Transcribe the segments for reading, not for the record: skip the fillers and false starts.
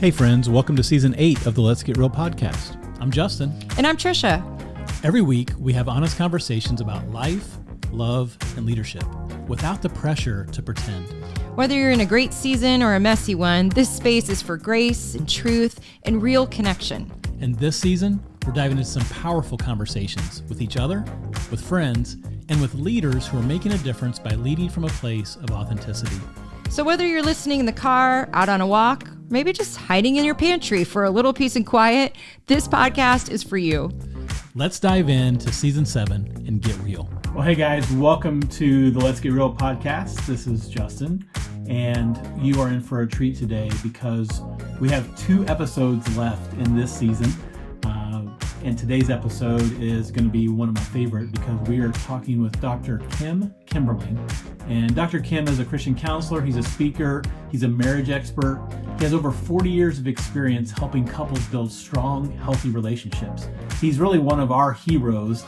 Hey friends, welcome to Season 8 of the Let's Get Real podcast. I'm Justin. And I'm Trisha. Every week, we have honest conversations about life, love, and leadership without the pressure to pretend. Whether you're in a great season or a messy one, this space is for grace and truth and real connection. And this season, we're diving into some powerful conversations with each other, with friends, and with leaders who are making a difference by leading from a place of authenticity. So whether you're listening in the car, out on a walk, maybe just hiding in your pantry for a little peace and quiet, this podcast is for you. Let's dive into Season 7 and get real. Well, hey guys, welcome to the Let's Get Real podcast. This is Justin, and you are in for a treat today because we have 2 episodes left in this season. And today's episode is going to be one of my favorite because we are talking with Dr. Kimberling. And Dr. Kim is a Christian counselor. He's a speaker. He's a marriage expert. He has over 40 years of experience helping couples build strong, healthy relationships. He's really one of our heroes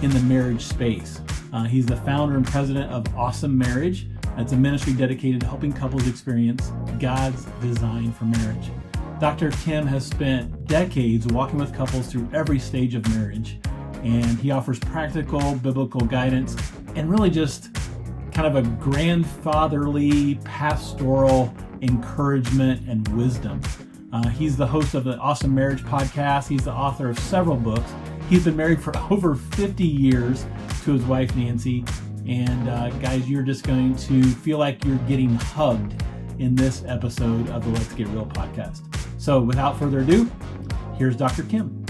in the marriage space. He's the founder and president of Awesome Marriage. It's a ministry dedicated to helping couples experience God's design for marriage. Dr. Kim has spent decades walking with couples through every stage of marriage, and he offers practical biblical guidance and really just kind of a grandfatherly, pastoral encouragement and wisdom. He's the host of the Awesome Marriage podcast. He's the author of several books. He's been married for over 50 years to his wife, Nancy. And guys, you're just going to feel like you're getting hugged in this episode of the Let's Get Real podcast. So without further ado, here's Dr. Kim.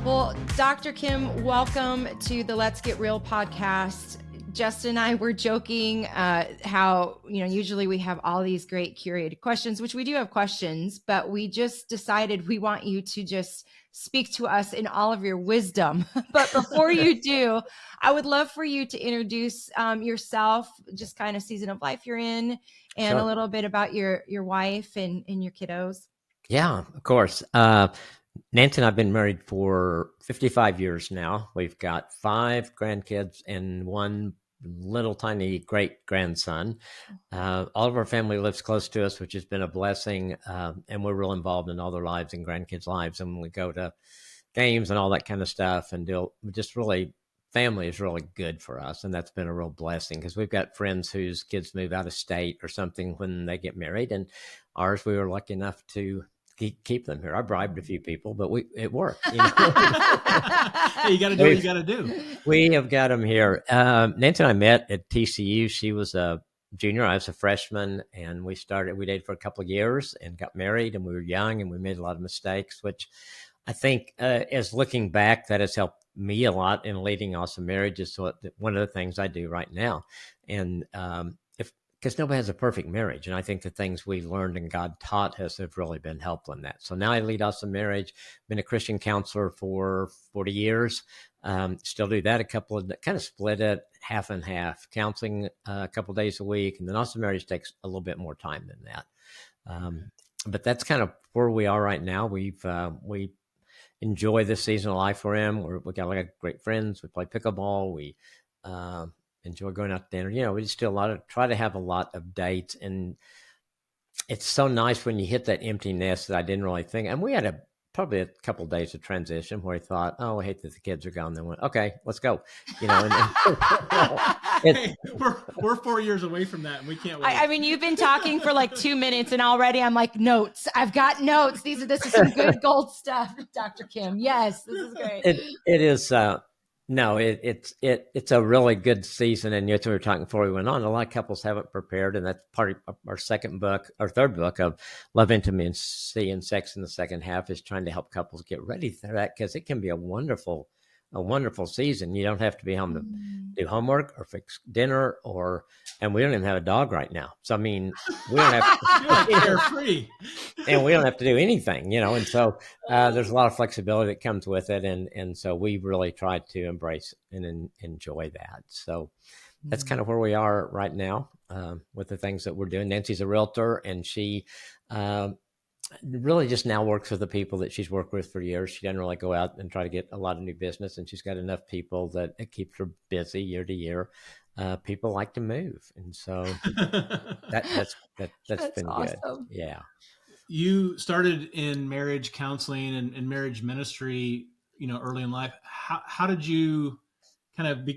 Well, Dr. Kim, welcome to the Let's Get Real podcast. Justin and I were joking how, usually we have all these great curated questions, which we do have questions, but we just decided we want you to just speak to us in all of your wisdom. But before you do, I would love for you to introduce yourself, just kind of season of life you're in, and a little bit about your wife and your kiddos. Yeah, of course. Nancy and I have been married for 55 years now. We've got 5 grandkids and 1 little tiny great grandson. All of our family lives close to us, which has been a blessing. And we're real involved in all their lives and grandkids' lives. And we go to games and all that kind of stuff and family is really good for us. And that's been a real blessing because we've got friends whose kids move out of state or something when they get married. And ours, we were lucky enough to keep them here. I bribed a few people, but it worked. Hey, you got to do what you got to do. We have got them here. Nancy and I met at TCU. She was a junior. I was a freshman, and we dated for a couple of years and got married, and we were young, and we made a lot of mistakes, which I think as looking back, that has helped me a lot in leading Awesome Marriage. Is one of the things I do right now. And because nobody has a perfect marriage. And I think the things we learned and God taught us have really been helpful in that. So now I lead Awesome Marriage, been a Christian counselor for 40 years. Still do that kind of split it half and half, counseling a couple days a week. And then Awesome Marriage takes a little bit more time than that. But that's kind of where we are right now. We enjoy this season of life we're in. We got a lot of great friends. We play pickleball. We enjoy going out to dinner. We just do try to have a lot of dates, and it's so nice when you hit that empty nest that I didn't really think. And we had probably a couple of days of transition where I thought, oh, I hate that the kids are gone. Then went, okay, let's go. Hey, we're 4 years away from that, and we can't wait. I mean, you've been talking for like 2 minutes, and already I'm like, notes. I've got notes. This is some good gold stuff, Dr. Kim. Yes, this is great. It is. No, it's a really good season, and yet we were talking before we went on. A lot of couples haven't prepared, and that's part of our third book of Love, Intimacy, and Sex in the second half is trying to help couples get ready for that because it can be a wonderful season. You don't have to be home to do homework or fix dinner, and we don't even have a dog right now. So I mean, we don't have you're free, and we don't have to do anything, And so there's a lot of flexibility that comes with it, and so we really try to embrace and enjoy that. So that's kind of where we are right now with the things that we're doing. Nancy's a realtor, and she really just now works with the people that she's worked with for years. She doesn't really go out and try to get a lot of new business, and she's got enough people that it keeps her busy year to year. People like to move, and so that's been awesome. good. Yeah. you started in marriage counseling and marriage ministry, early in life. How did you kind of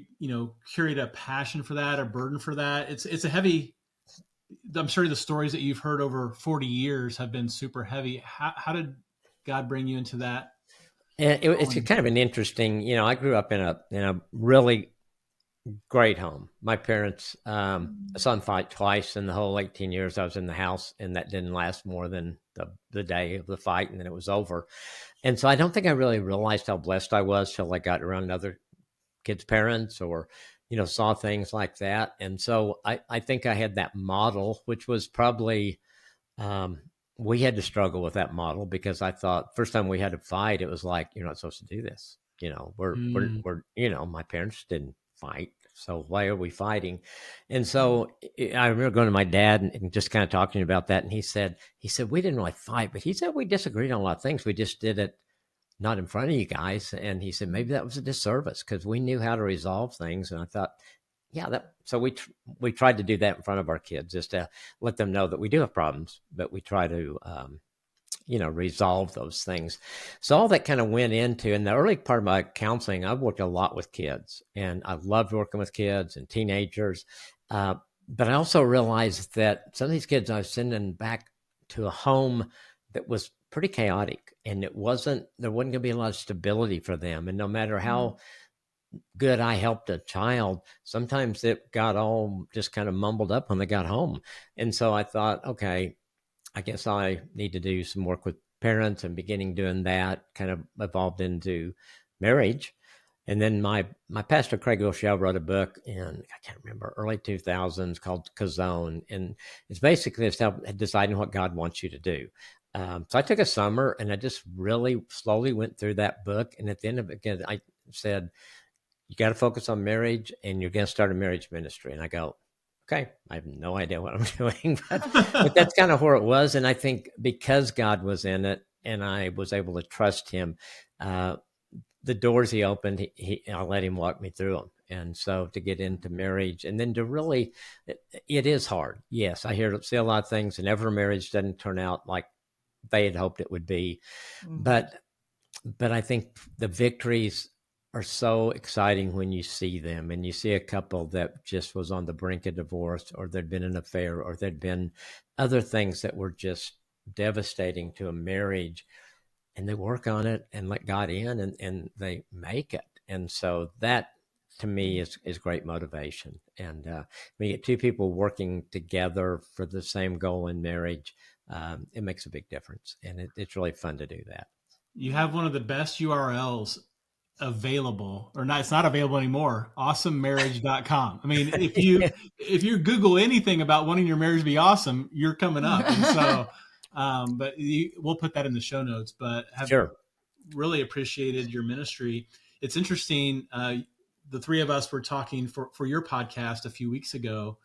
curate a passion for that, a burden for that? It's a heavy. I'm sure the stories that you've heard over 40 years have been super heavy. How did God bring you into that? And it's kind of an interesting, I grew up in a really great home. My parents, I saw them fight twice in the whole 18 years I was in the house, and that didn't last more than the day of the fight, and then it was over. And so I don't think I really realized how blessed I was till I got around other kids' parents or, saw things like that. And so I think I had that model, which was probably, we had to struggle with that model because I thought first time we had to fight, it was like, you're not supposed to do this. We're, my parents didn't fight. So why are we fighting? And so I remember going to my dad and just kind of talking about that. And he said, we didn't really fight, but he said, we disagreed on a lot of things. We just did it not in front of you guys. And he said, maybe that was a disservice because we knew how to resolve things. And I thought, yeah, so we tried to do that in front of our kids just to let them know that we do have problems, but we try to, resolve those things. So all that kind of went into, in the early part of my counseling, I've worked a lot with kids and I loved working with kids and teenagers. But I also realized that some of these kids I was sending back to a home that was pretty chaotic and there wasn't going to be a lot of stability for them. And no matter how good I helped a child, sometimes it got all just kind of mumbled up when they got home. And so I thought, okay, I guess I need to do some work with parents, and beginning doing that kind of evolved into marriage. And then my pastor, Craig Rochelle, wrote a book in, I can't remember, early 2000s called Kazone. And it's basically deciding what God wants you to do. So I took a summer and I just really slowly went through that book. And at the end of it, again, I said, you got to focus on marriage and you're going to start a marriage ministry. And I go, okay, I have no idea what I'm doing, but that's kind of where it was. And I think because God was in it and I was able to trust him, the doors he opened, I let him walk me through them. And so to get into marriage and then to really, it is hard. Yes, I see a lot of things, and every marriage doesn't turn out like they had hoped it would be. But I think the victories are so exciting when you see them, and you see a couple that just was on the brink of divorce, or there'd been an affair, or there'd been other things that were just devastating to a marriage, and they work on it and let God in, and they make it. And so that to me is great motivation. And when you get two people working together for the same goal in marriage, it makes a big difference, and it's really fun to do that. You have one of the best URLs available, or not, it's not available anymore, awesomemarriage.com. I mean, if you Google anything about wanting your marriage to be awesome, you're coming up. And so but we'll put that in the show notes, but have really appreciated your ministry. It's interesting. The three of us were talking for your podcast a few weeks ago,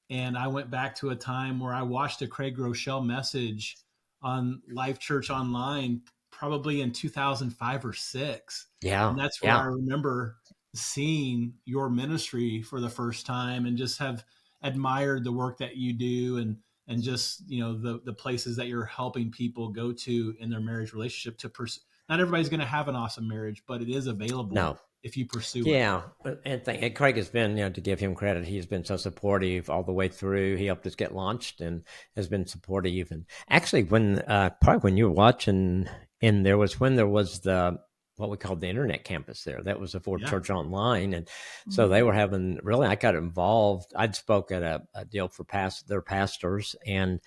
and I went back to a time where I watched a Craig Rochelle message on Life Church Online, probably in 2005 or 6. Yeah. And that's where I remember seeing your ministry for the first time, and just have admired the work that you do, and just, the places that you're helping people go to in their marriage relationship to pursue. Not everybody's going to have an awesome marriage, but it is available if you pursue it. Yeah. And Craig has been, to give him credit, he's been so supportive all the way through. He helped us get launched and has been supportive. And actually probably when you were watching, and there was what we called the internet campus there. That was for Church Online. And so they were having, really, I got involved. I'd spoke at a deal for their pastors, and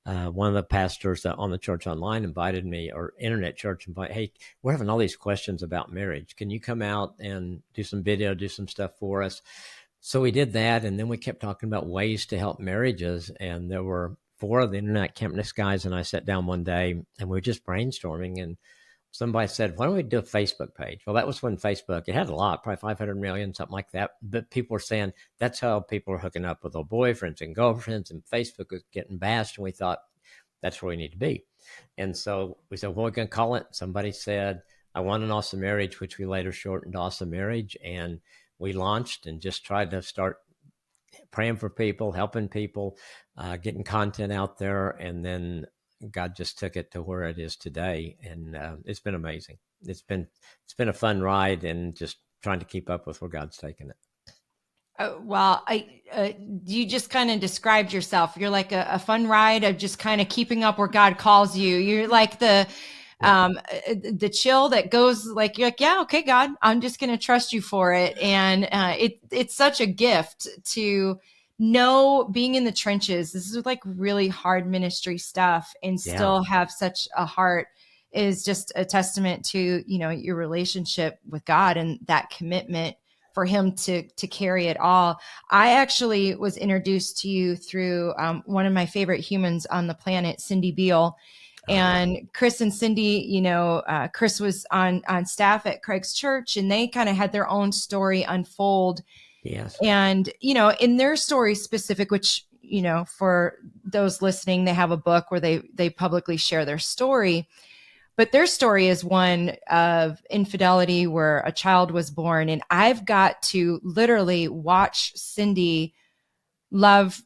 one of the pastors on the Church Online invited me, or internet church hey, we're having all these questions about marriage. Can you come out and do some video, do some stuff for us? So we did that. And then we kept talking about ways to help marriages. And there were 4 of the internet campus guys, and I sat down one day and we were just brainstorming, and somebody said, why don't we do a Facebook page? Well, that was when Facebook, it had a lot, probably 500 million, something like that. But people were saying that's how people are hooking up with their boyfriends and girlfriends, and Facebook was getting bashed. And we thought, that's where we need to be. And so we said, what are we going to call it? Somebody said, I want an awesome marriage, which we later shortened to Awesome Marriage. And we launched and just tried to start praying for people, helping people, getting content out there. And then God just took it to where it is today, and it's been amazing. It's been a fun ride, and just trying to keep up with where God's taken it. Well, you just kind of described yourself. You're like a fun ride of just kind of keeping up where God calls you. You're like the chill that goes like, you're like, yeah, okay, God, I'm just going to trust you for it. And it's such a gift to know being in the trenches. This is like really hard ministry stuff, and still have such a heart is just a testament to, your relationship with God and that commitment for him to carry it all. I actually was introduced to you through one of my favorite humans on the planet, Cindy Beale. And Chris and Cindy, Chris was on staff at Craig's church, and they kind of had their own story unfold. Yes. And, in their story specific, which, for those listening, they have a book where they publicly share their story. But their story is one of infidelity where a child was born. And I've got to literally watch Cindy love,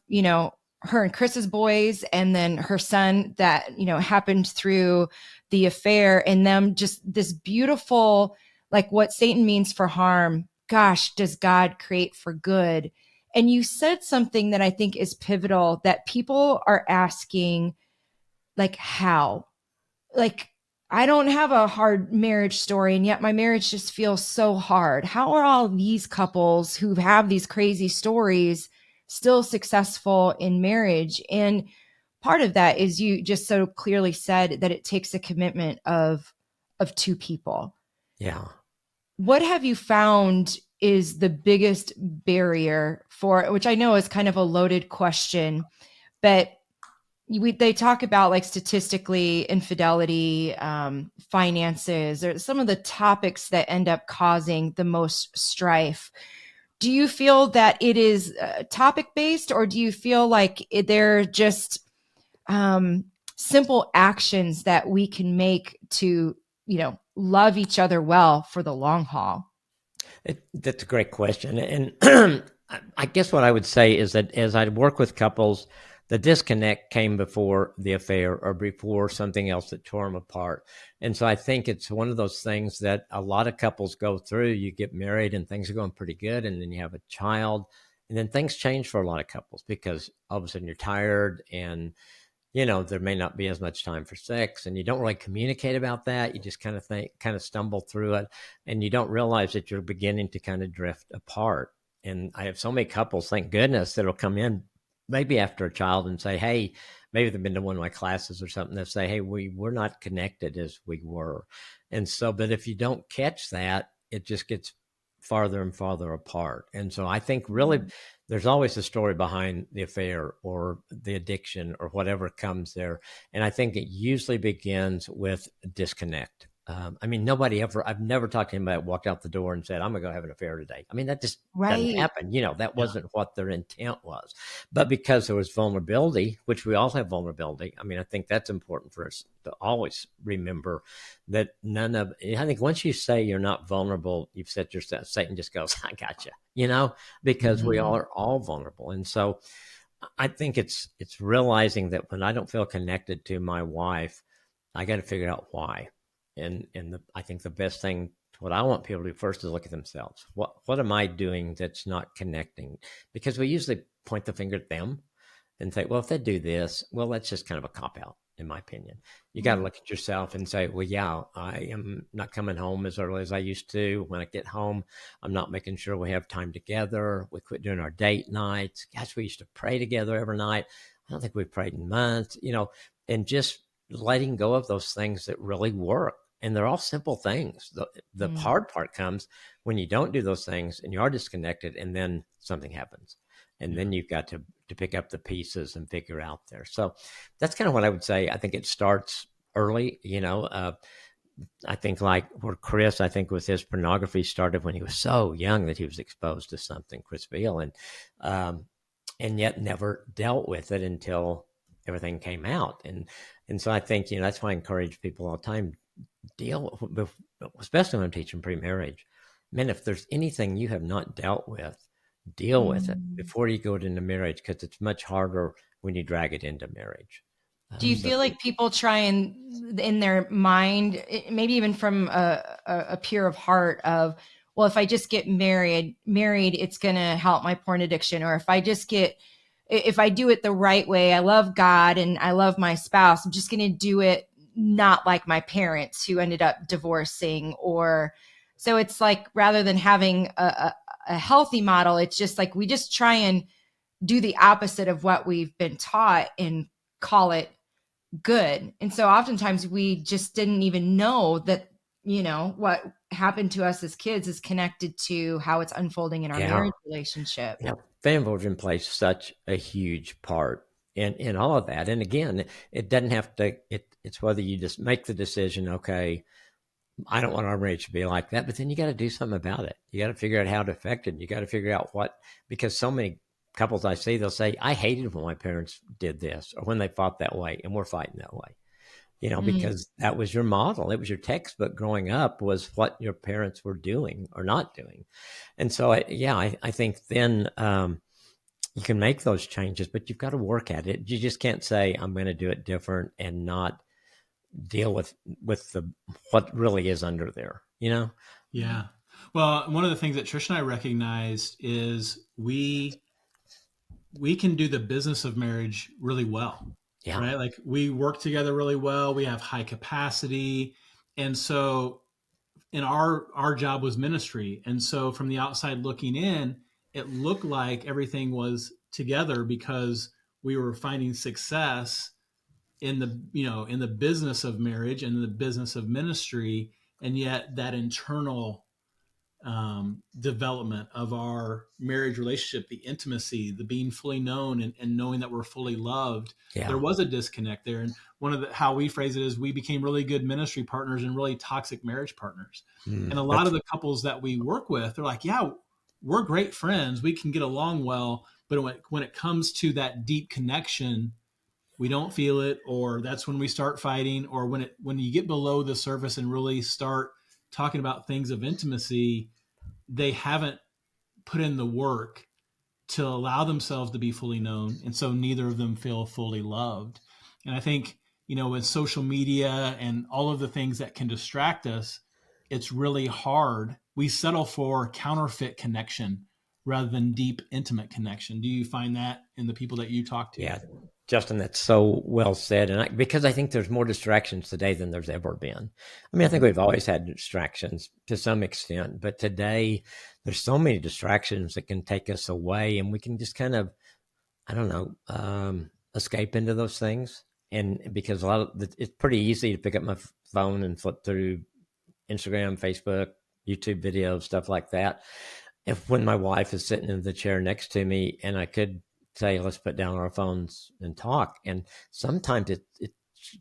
her and Chris's boys, and then her son that, happened through the affair, and them just this beautiful, like what Satan means for harm, gosh, does God create for good? And you said something that I think is pivotal, that people are asking, like, how? Like, I don't have a hard marriage story, and yet my marriage just feels so hard. How are all these couples who have these crazy stories still successful in marriage? And part of that is, you just so clearly said that it takes a commitment of two people. Yeah. What have you found is the biggest barrier for, which I know is kind of a loaded question, but they talk about, like, statistically, infidelity, finances, or some of the topics that end up causing the most strife. Do you feel that it is topic based, or do you feel like they're just simple actions that we can make to, love each other well for the long haul? That's a great question. And I guess what I would say is that as I work with couples, the disconnect came before the affair or before something else that tore them apart. And so I think it's one of those things that a lot of couples go through. You get married and things are going pretty good, and then you have a child, and then things change for a lot of couples because all of a sudden you're tired, and there may not be as much time for sex, and you don't really communicate about that. You just kind of stumble through it, and you don't realize that you're beginning to kind of drift apart. And I have so many couples, thank goodness, that'll come in maybe after a child and say, hey, maybe they've been to one of my classes or something, that say, hey, we're not connected as we were. And so, but if you don't catch that, it just gets farther and farther apart. And so I think really there's always a story behind the affair or the addiction or whatever comes there. And I think it usually begins with disconnect. I've never talked to anybody that walked out the door and said, I'm going to go have an affair today. I mean, that just doesn't happen. That wasn't what their intent was. But because there was vulnerability, which we all have vulnerability, I think that's important for us to always remember that I think once you say you're not vulnerable, you've set yourself, Satan just goes, I got you, because we are all vulnerable. And so I think it's realizing that when I don't feel connected to my wife, I got to figure out why. And I think the best thing, what I want people to do first, is look at themselves. What am I doing that's not connecting? Because we usually point the finger at them and say, well, if they do this, well, that's just kind of a cop-out, in my opinion. You got to look at yourself and say, well, yeah, I am not coming home as early as I used to. When I get home, I'm not making sure we have time together. We quit doing our date nights. Gosh, we used to pray together every night. I don't think we've prayed in months, and just letting go of those things that really work. And they're all simple things. The hard part comes when you don't do those things and you are disconnected, and then something happens. And then you've got to pick up the pieces and figure out there. So that's kind of what I would say. I think it starts early, I think like where Chris, I think with his pornography started when he was so young that he was exposed to something, Chris Beale, and yet never dealt with it until everything came out. And so I think, that's why I encourage people all the time, deal with, especially when I'm teaching pre-marriage. Man, if there's anything you have not dealt with, deal with it before you go into marriage, because it's much harder when you drag it into marriage. Do you But feel like people try and in their mind, maybe even from a pure of heart of, well, if I just get married, it's going to help my porn addiction. Or if I do it the right way, I love God and I love my spouse, I'm just going to do it not like my parents who ended up divorcing. Or so it's like, rather than having a healthy model, it's just like we just try and do the opposite of what we've been taught and call it good. And so oftentimes we just didn't even know that, what happened to us as kids is connected to how it's unfolding in our yeah, marriage relationship. family origin plays such a huge part in all of that. And again, it doesn't have to. It's whether you just make the decision. Okay, I don't want our marriage to be like that, but then you got to do something about it. You got to figure out how it affected. You got to figure out because so many couples I see, they'll say, I hated when my parents did this or when they fought that way, and we're fighting that way. Because that was your model. It was your textbook growing up, was what your parents were doing or not doing. And so, I think then you can make those changes, but you've got to work at it. You just can't say, I'm going to do it different and not deal with what really is under there, Yeah. Well, one of the things that Trish and I recognized is we can do the business of marriage really well. Yeah. Right? Like we work together really well. We have high capacity. And so and our job was ministry. And so from the outside looking in, it looked like everything was together because we were finding success in the business of marriage and the business of ministry. And yet that internal development of our marriage relationship, the intimacy, the being fully known and knowing that we're fully loved, there was a disconnect there. And one of how we phrase it is we became really good ministry partners and really toxic marriage partners. And a lot of the couples that we work with, they're like, yeah, we're great friends. We can get along well. But when it comes to that deep connection, we don't feel it, or that's when we start fighting, or when you get below the surface and really start talking about things of intimacy, they haven't put in the work to allow themselves to be fully known. And so neither of them feel fully loved. And I think, with social media and all of the things that can distract us, it's really hard. We settle for counterfeit connection rather than deep, intimate connection. Do you find that in the people that you talk to? Yeah, Justin, that's so well said. And because I think there's more distractions today than there's ever been. I mean, I think we've always had distractions to some extent, but today there's so many distractions that can take us away, and we can just kind of, I don't know, escape into those things. And because it's pretty easy to pick up my phone and flip through Instagram, Facebook, YouTube videos, stuff like that. When my wife is sitting in the chair next to me, and I could say, let's put down our phones and talk. And sometimes it's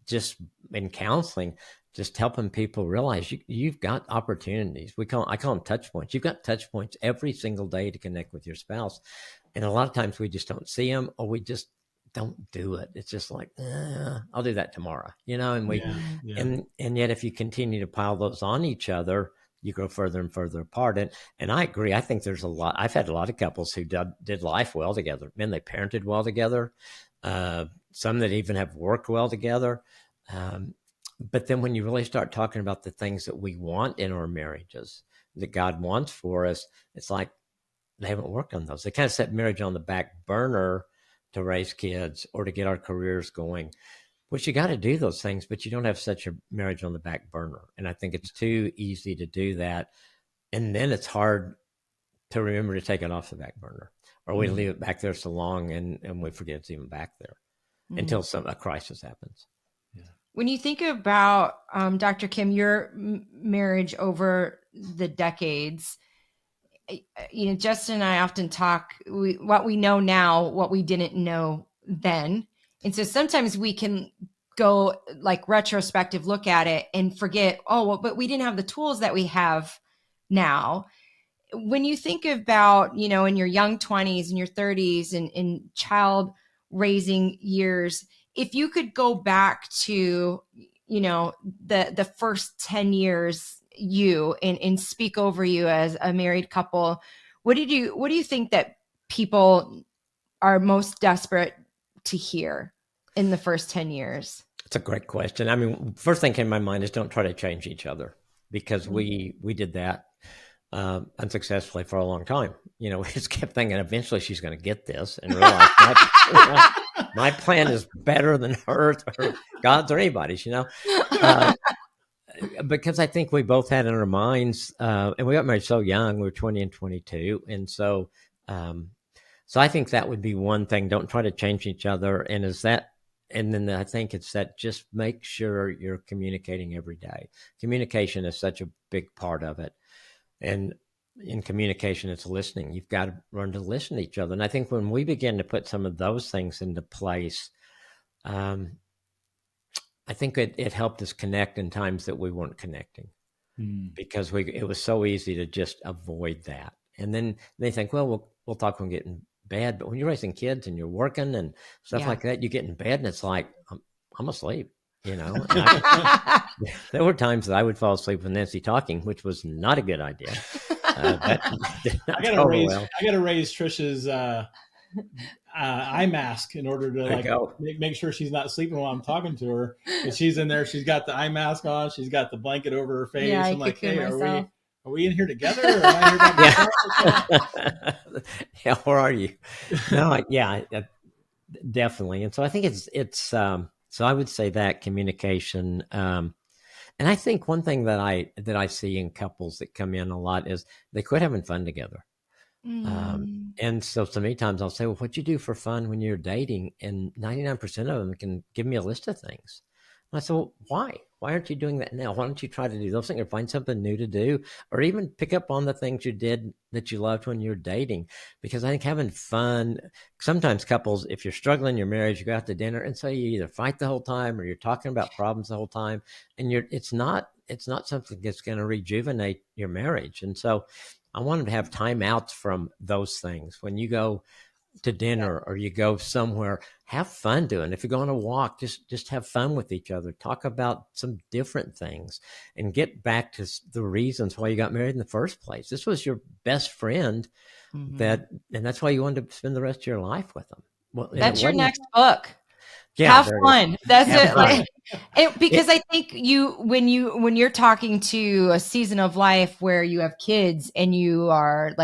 just in counseling, just helping people realize you've got opportunities. I call them touch points. You've got touch points every single day to connect with your spouse. And a lot of times we just don't see them, or we just don't do it. It's just like, I'll do that tomorrow, and yet if you continue to pile those on each other, you go further and further apart. And I agree. I think there's I've had a lot of couples who did life well together. Man, they parented well together. Some that even have worked well together. But then when you really start talking about the things that we want in our marriages, that God wants for us, it's like they haven't worked on those. They kind of set marriage on the back burner to raise kids or to get our careers going. Which you got to do those things, but you don't have such a marriage on the back burner. And I think it's too easy to do that. And then it's hard to remember to take it off the back burner, or we leave it back there so long and we forget it's even back there until a crisis happens. Yeah. When you think about, Dr. Kim, your marriage over the decades, Justin and I often talk, what we know now, what we didn't know then. And so sometimes we can go like retrospective look at it and forget, but we didn't have the tools that we have now. When you think about, in your young 20s and your 30s and in child raising years, if you could go back to, the first 10 years and speak over you as a married couple, what do you think that people are most desperate to hear? in the first 10 years? It's a great question. I mean, first thing came to my mind is don't try to change each other, because we did that unsuccessfully for a long time. You know, we just kept thinking eventually she's going to get this and realize my plan is better than hers or God's or anybody's, you know. Because I think we both had in our minds, and we got married so young, we were 20 and 22. And so I think that would be one thing. Don't try to change each other. And then I think it's that just make sure you're communicating every day. Communication is such a big part of it. And in communication, it's listening. You've got to learn to listen to each other. And I think when we begin to put some of those things into place, I think it helped us connect in times that we weren't connecting, because it was so easy to just avoid that. And then they think, well, we'll talk when we get in bed. But when you're raising kids and you're working and stuff like that, you get in bed and it's like, I'm asleep, you know. There were times that I would fall asleep with Nancy talking, which was not a good idea. I gotta raise Trish's eye mask in order to make sure she's not sleeping while I'm talking to her. And she's in there, she's got the eye mask on, she's got the blanket over her face. I'm like, hey, are we in here together? Or am I here by myself? Yeah, where are you? No, definitely. And so I think it's so I would say that communication. And I think one thing that I see in couples that come in a lot is they quit having fun together. And so many times I'll say, well, what'd you do for fun when you're dating? And 99% of them can give me a list of things. And I said, well, why? Why aren't you doing that now? Why don't you try to do those things or find something new to do, or even pick up on the things you did that you loved when you were dating? Because I think having fun, sometimes couples, if you're struggling in your marriage, you go out to dinner and so you either fight the whole time or you're talking about problems the whole time. And it's not something that's going to rejuvenate your marriage. And so I want them to have timeouts from those things. When you go to dinner or you go somewhere, have fun doing it. If you go on a walk, just have fun with each other. Talk about some different things and get back to the reasons why you got married in the first place. This was your best friend, and that's why you wanted to spend the rest of your life with them. Well, that's your next book. Yeah, have fun. That's it. Because I think when you're talking to a season of life where you have kids and you are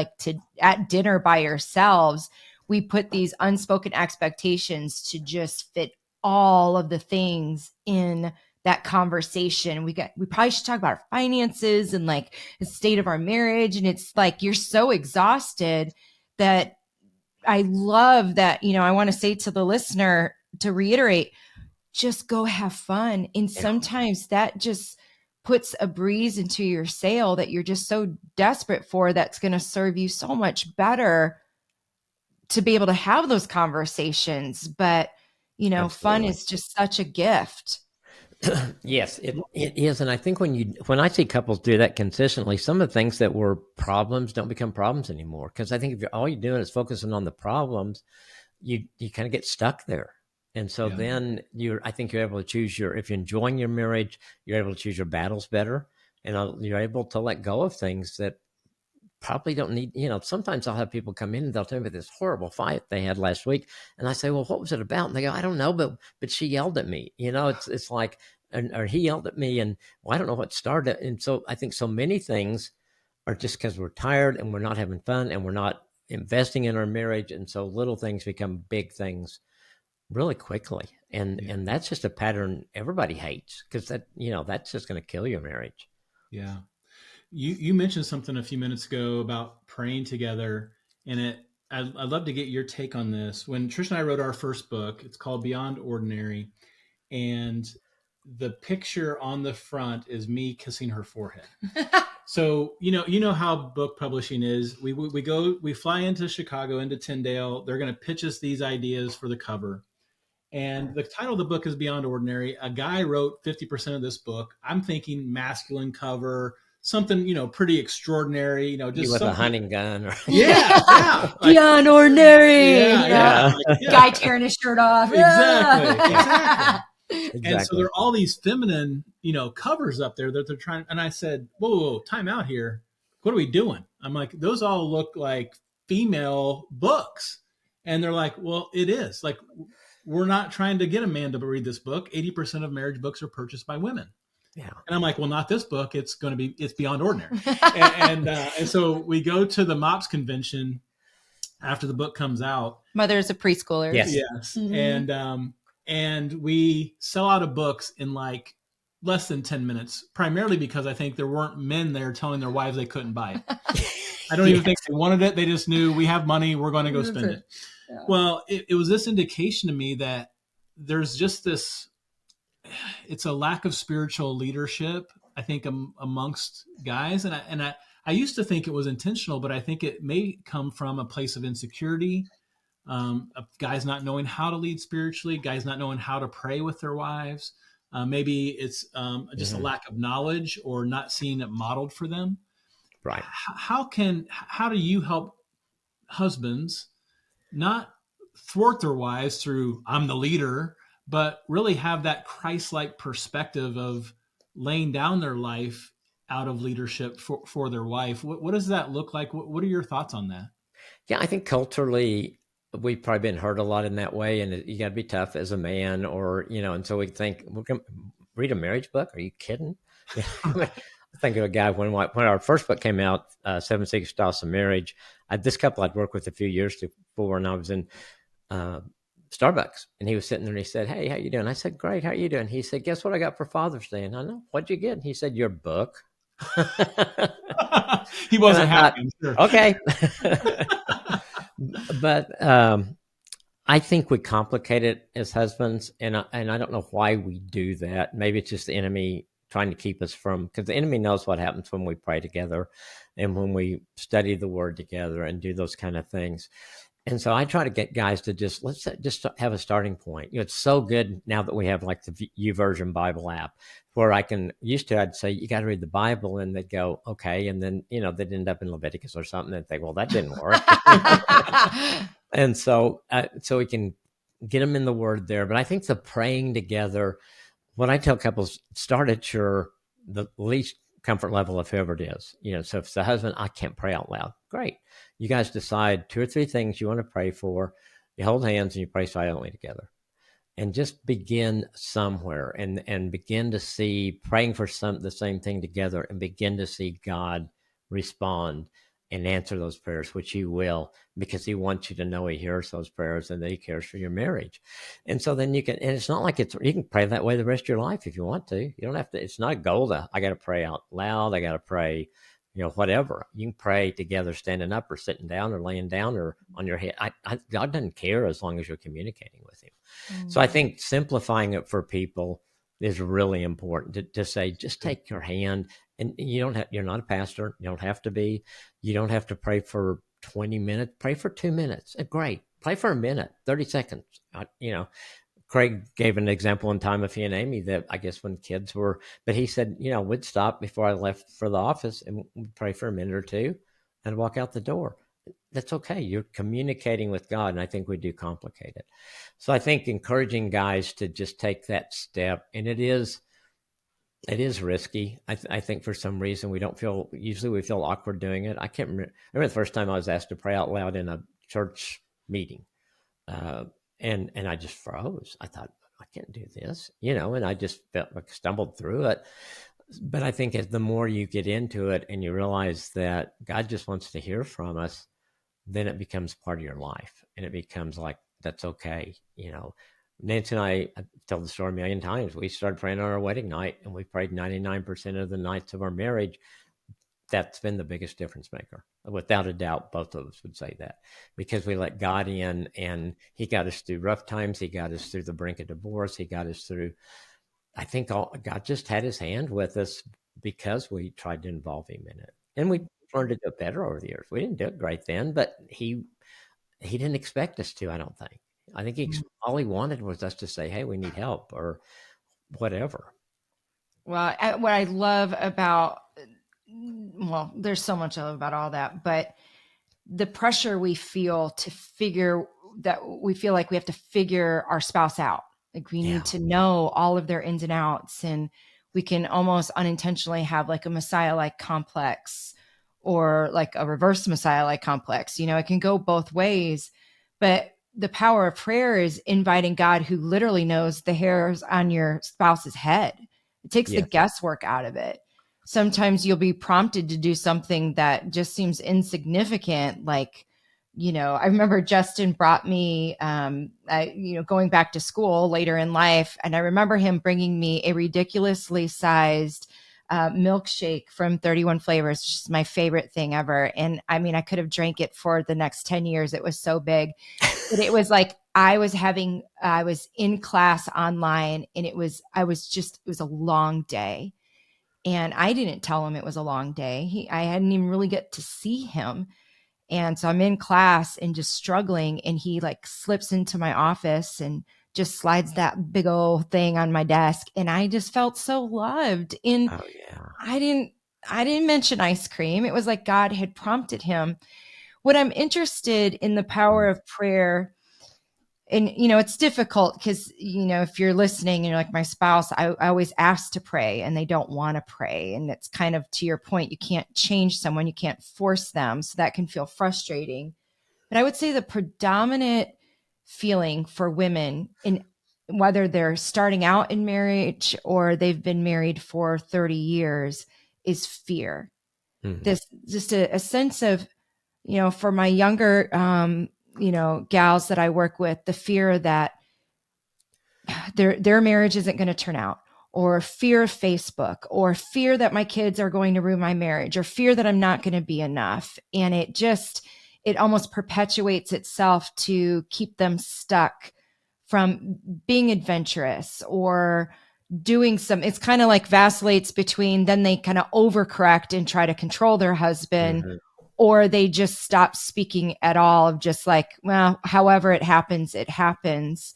at dinner by yourselves, we put these unspoken expectations to just fit all of the things in that conversation. We probably should talk about our finances and like the state of our marriage. And it's like, you're so exhausted that I love that, I want to say to the listener to reiterate, just go have fun. And sometimes that just puts a breeze into your sail that you're just so desperate for, that's going to serve you so much better to be able to have those conversations. But, Absolutely. Fun is just such a gift. Yes, it is. And I think when I see couples do that consistently, some of the things that were problems don't become problems anymore. Because I think if all you're doing is focusing on the problems, you kind of get stuck there. And so then I think you're able to choose if you're enjoying your marriage, you're able to choose your battles better. And you're able to let go of things that probably don't need, sometimes I'll have people come in and they'll tell me this horrible fight they had last week. And I say, well, what was it about? And they go, I don't know, but she yelled at me, it's like, or he yelled at me and I don't know what started. And so I think so many things are just because we're tired and we're not having fun and we're not investing in our marriage. And so little things become big things really quickly. And that's just a pattern everybody hates, because that's just going to kill your marriage. Yeah. You mentioned something a few minutes ago about praying together, and I'd love to get your take on this. When Trish and I wrote our first book, it's called Beyond Ordinary, and the picture on the front is me kissing her forehead. So you know how book publishing is. We fly into Chicago, into Tyndale. They're going to pitch us these ideas for the cover, and the title of the book is Beyond Ordinary. A guy wrote 50% of this book. I'm thinking masculine cover. Something, pretty extraordinary, just with a hunting gun. Or... Yeah. Beyond ordinary. Yeah. Guy tearing his shirt off. Exactly. And so there are all these feminine, covers up there that they're trying. And I said, whoa, time out here. What are we doing? I'm like, those all look like female books. And they're like, well, it is. Like, we're not trying to get a man to read this book. 80% of marriage books are purchased by women. Yeah. And I'm like, well, not this book. It's beyond ordinary. and so we go to the MOPS convention after the book comes out. Mothers of Preschoolers. Yes. Yes. And we sell out of books in like less than 10 minutes, primarily because I think there weren't men there telling their wives they couldn't buy it. I don't even think they wanted it. They just knew we have money. We're going to go spend it. Yeah. Well, it was this indication to me that there's just this, it's a lack of spiritual leadership, I think, amongst guys. And I used to think it was intentional, but I think it may come from a place of insecurity, of guys not knowing how to lead spiritually, guys not knowing how to pray with their wives. Maybe it's just a lack of knowledge or not seeing it modeled for them. Right. How do you help husbands not thwart their wives through I'm the leader, but really have that Christ-like perspective of laying down their life out of leadership for their wife? What does that look like? What are your thoughts on that? Yeah, I think culturally we've probably been hurt a lot in that way, and you got to be tough as a man, or and so we think we're going to read a marriage book. Are you kidding? I think of a guy when our first book came out, 7 Secret Styles of Marriage. This couple I'd worked with a few years before, and I was in Starbucks, and he was sitting there and he said, "Hey, how you doing?" I said, "Great. How are you doing?" He said, "Guess what I got for Father's Day?" And I know, "What'd you get?" And he said, "Your book." He wasn't happy. Sure. Okay. But I think we complicate it as husbands, and I don't know why we do that. Maybe it's just the enemy trying to keep us from, because the enemy knows what happens when we pray together and when we study the word together and do those kind of things. And so I try to get guys to let's just have a starting point. It's so good now that we have like the YouVersion Bible app, where I'd say, you got to read the Bible, and they'd go, okay. And then, they'd end up in Leviticus or something and think, well, that didn't work. And so we can get them in the word there. But I think the praying together, what I tell couples, start at the least comfort level of whoever it is. So if it's the husband, I can't pray out loud. Great. You guys decide 2 or 3 things you want to pray for. You hold hands and you pray silently together. And just begin somewhere and begin to see, praying for the same thing together, and begin to see God respond and answer those prayers, which he will, because he wants you to know he hears those prayers and that he cares for your marriage. And so then you can, and it's not like you can pray that way the rest of your life if you want to. You don't have to, it's not a goal I got to pray out loud. I got to pray, whatever. You can pray together, standing up or sitting down or laying down or on your head. God doesn't care as long as you're communicating with him. Mm-hmm. So I think simplifying it for people is really important to say, just take your hand, and you're not a pastor. You don't have to be. You don't have to pray for 20 minutes. Pray for 2 minutes. Great. Pray for a minute, 30 seconds. Craig gave an example one time of he and Amy that I guess when kids were, but he said, we'd stop before I left for the office and we'd pray for a minute or two and walk out the door. That's okay. You're communicating with God, and I think we do complicate it. So I think encouraging guys to just take that step, and it is risky. I think for some reason usually we feel awkward doing it. I can't remember the first time I was asked to pray out loud in a church meeting. And I just froze. I thought, I can't do this, and I just felt like stumbled through it. But I think as the more you get into it and you realize that God just wants to hear from us, then it becomes part of your life, and it becomes like, that's okay. Nancy and I tell the story a million times. We started praying on our wedding night, and we prayed 99% of the nights of our marriage. That's been the biggest difference maker. Without a doubt, both of us would say that, because we let God in, and he got us through rough times. He got us through the brink of divorce. He got us through, I think God just had his hand with us because we tried to involve him in it. And we learned to do it better over the years. We didn't do it great then, but he didn't expect us to, I don't think. I think all he wanted was us to say, hey, we need help or whatever. Well, what I love about, there's so much I love about all that, but the pressure we feel to figure that we feel like we have to figure our spouse out. Like we need to know all of their ins and outs, and we can almost unintentionally have like a Messiah-like complex or like a reverse Messiah-like complex. It can go both ways, but the power of prayer is inviting God, who literally knows the hairs on your spouse's head. It takes the Yes. guesswork out of it. Sometimes you'll be prompted to do something that just seems insignificant. Like, I remember Justin brought me, going back to school later in life. And I remember him bringing me a ridiculously sized milkshake from 31 Flavors, which is my favorite thing ever. And I mean, I could have drank it for the next 10 years. It was so big. But it was like I was in class online, and it was a long day. And I didn't tell him it was a long day. I hadn't even really get to see him. And so I'm in class and just struggling, and he like slips into my office and just slides that big old thing on my desk. And I just felt so loved. And Oh, yeah. I didn't mention ice cream. It was like God had prompted him. What I'm interested in the power of prayer, and it's difficult because if you're listening and you're like my spouse, I always ask to pray and they don't want to pray, and it's kind of, to your point, you can't change someone, you can't force them, so that can feel frustrating. But I would say the predominant feeling for women, in whether they're starting out in marriage or they've been married for 30 years, is fear. Mhm. This just a sense of, for my younger gals that I work with, the fear that their marriage isn't going to turn out, or fear of Facebook, or fear that my kids are going to ruin my marriage, or fear that I'm not going to be enough. And it almost perpetuates itself to keep them stuck from being adventurous or doing it's kind of like vacillates between, then they kind of overcorrect and try to control their husband, Mhm. or they just stop speaking at all, of just like, well, however it happens, it happens.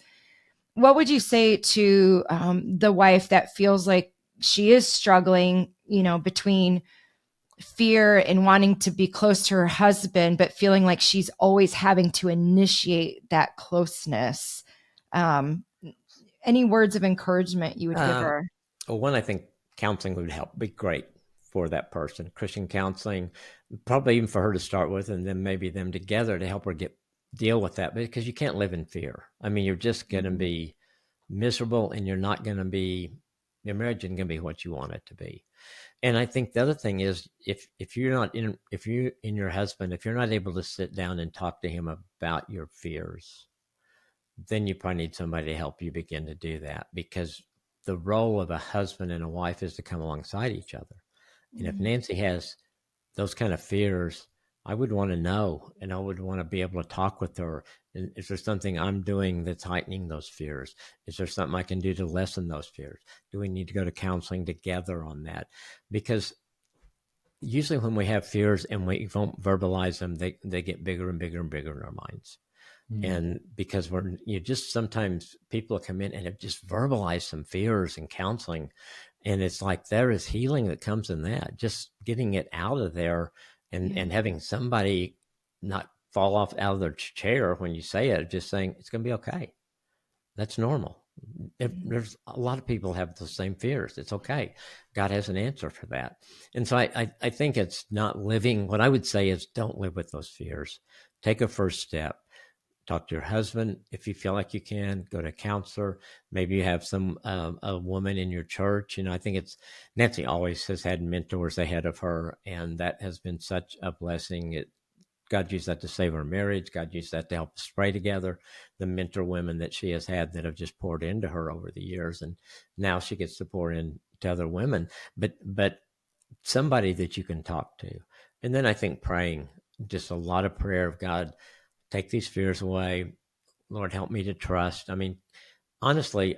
What would you say to the wife that feels like she is struggling, between fear and wanting to be close to her husband, but feeling like she's always having to initiate that closeness? Any words of encouragement you would give her? Well, one, I think counseling would be great for that person. Christian counseling, probably even for her to start with, and then maybe them together to help her deal with that, because you can't live in fear. I mean, you're just going to be miserable, and your marriage isn't going to be what you want it to be. And I think the other thing is, if you're in your husband, if you're not able to sit down and talk to him about your fears, then you probably need somebody to help you begin to do that, because the role of a husband and a wife is to come alongside each other. And if Nancy has those kind of fears, I would want to know, and I would want to be able to talk with her. And is there something I'm doing that's heightening those fears? Is there something I can do to lessen those fears? Do we need to go to counseling together on that? Because usually when we have fears and we don't verbalize them, they get bigger and bigger and bigger in our minds. And because sometimes people come in and have just verbalized some fears in counseling, and it's like there is healing that comes in that, just getting it out of there, and having somebody not fall off out of their chair when you say it, just saying it's going to be okay. That's normal. There's a lot of people have the same fears. It's okay. God has an answer for that. And so I think it's not living. What I would say is, don't live with those fears. Take a first step. Talk to your husband. If you feel like you can, go to a counselor. Maybe you have a woman in your church. I think Nancy always has had mentors ahead of her, and that has been such a blessing. God used that to save her marriage. God used that to help us pray together. The mentor women that she has had that have just poured into her over the years, and now she gets to pour into other women. But somebody that you can talk to. And then I think praying, just a lot of prayer of, God, take these fears away. Lord, help me to trust. I mean, honestly,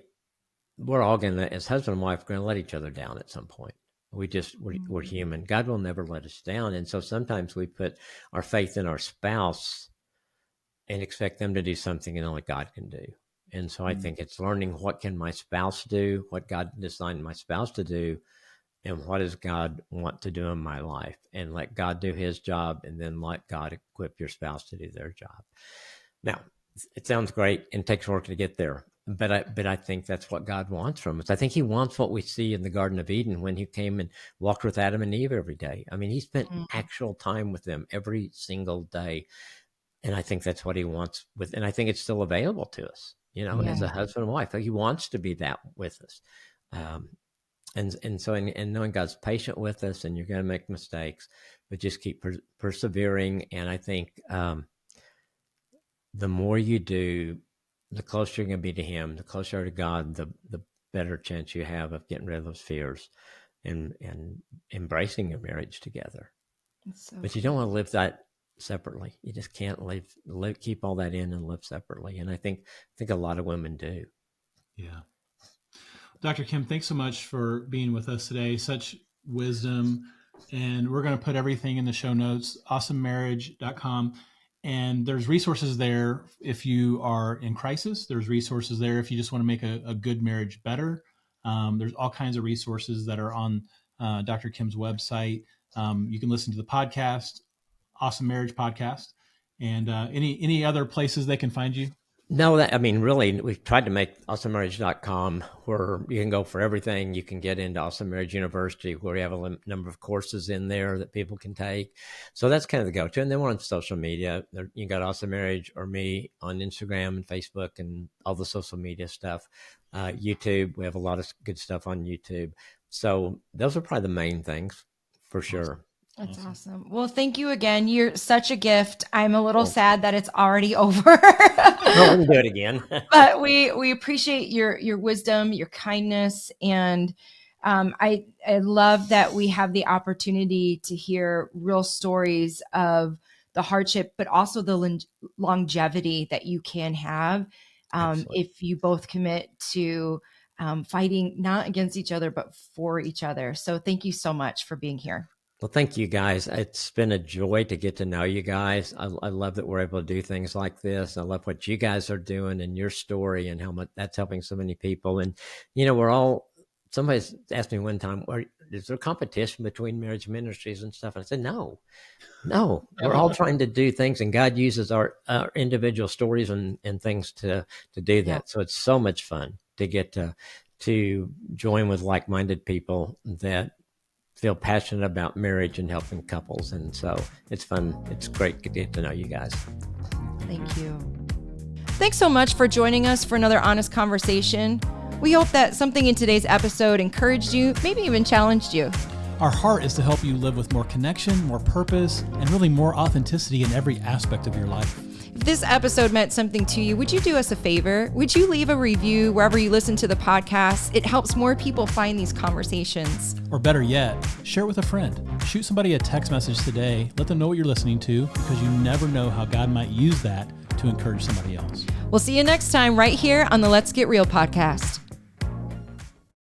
we're all going to, as husband and wife, going to let each other down at some point. We're human. God will never let us down. And so sometimes we put our faith in our spouse and expect them to do something that only God can do. And so I think it's learning, what can my spouse do, what God designed my spouse to do, and what does God want to do in my life, and let God do his job, and then let God equip your spouse to do their job. Now, it sounds great and takes work to get there, but I think that's what God wants from us. I think he wants what we see in the Garden of Eden when he came and walked with Adam and Eve every day. I mean, he spent actual time with them every single day. And I think that's what he wants and I think it's still available to us, as a husband and wife. Like, he wants to be that with us. And knowing God's patient with us, and you're going to make mistakes, but just keep persevering. And I think the more you do, the closer you're going to be to him, the closer to God, the better chance you have of getting rid of those fears and embracing your marriage together. But you don't want to live that separately. You just can't keep all that in and live separately. And I think a lot of women do. Yeah. Dr. Kim, thanks so much for being with us today. Such wisdom. And we're going to put everything in the show notes, awesomemarriage.com. And there's resources there if you are in crisis. There's resources there if you just want to make a good marriage better. There's all kinds of resources that are on Dr. Kim's website. You can listen to the podcast, Awesome Marriage Podcast. And any other places they can find you? No, really, we've tried to make awesomemarriage.com where you can go for everything. You can get into Awesome Marriage University, where we have a number of courses in there that people can take. So that's kind of the go-to. And then we're on social media. You got Awesome Marriage or me on Instagram and Facebook and all the social media stuff. YouTube, we have a lot of good stuff on YouTube. So those are probably the main things for sure. That's awesome. Well, thank you again. You're such a gift. I'm a little sad that it's already over. Well, we can do it again. But we appreciate your wisdom, your kindness, and I love that we have the opportunity to hear real stories of the hardship, but also the longevity that you can have if you both commit to fighting not against each other, but for each other. So thank you so much for being here. Well, thank you guys. It's been a joy to get to know you guys. I love that we're able to do things like this. I love what you guys are doing and your story and how much that's helping so many people. And, somebody's asked me one time, is there competition between marriage ministries and stuff? And I said, no, we're all trying to do things, and God uses our individual stories and things to do that. Yeah. So it's so much fun to get to join with like-minded people that feel passionate about marriage and helping couples. And so it's fun. It's great to get to know you guys. Thank you. Thanks so much for joining us for another honest conversation. We hope that something in today's episode encouraged you, maybe even challenged you. Our heart is to help you live with more connection, more purpose, and really more authenticity in every aspect of your life. If this episode meant something to you, would you do us a favor? Would you leave a review wherever you listen to the podcast? It helps more people find these conversations. Or better yet, share it with a friend. Shoot somebody a text message today. Let them know what you're listening to, because you never know how God might use that to encourage somebody else. We'll see you next time right here on the Let's Get Real podcast.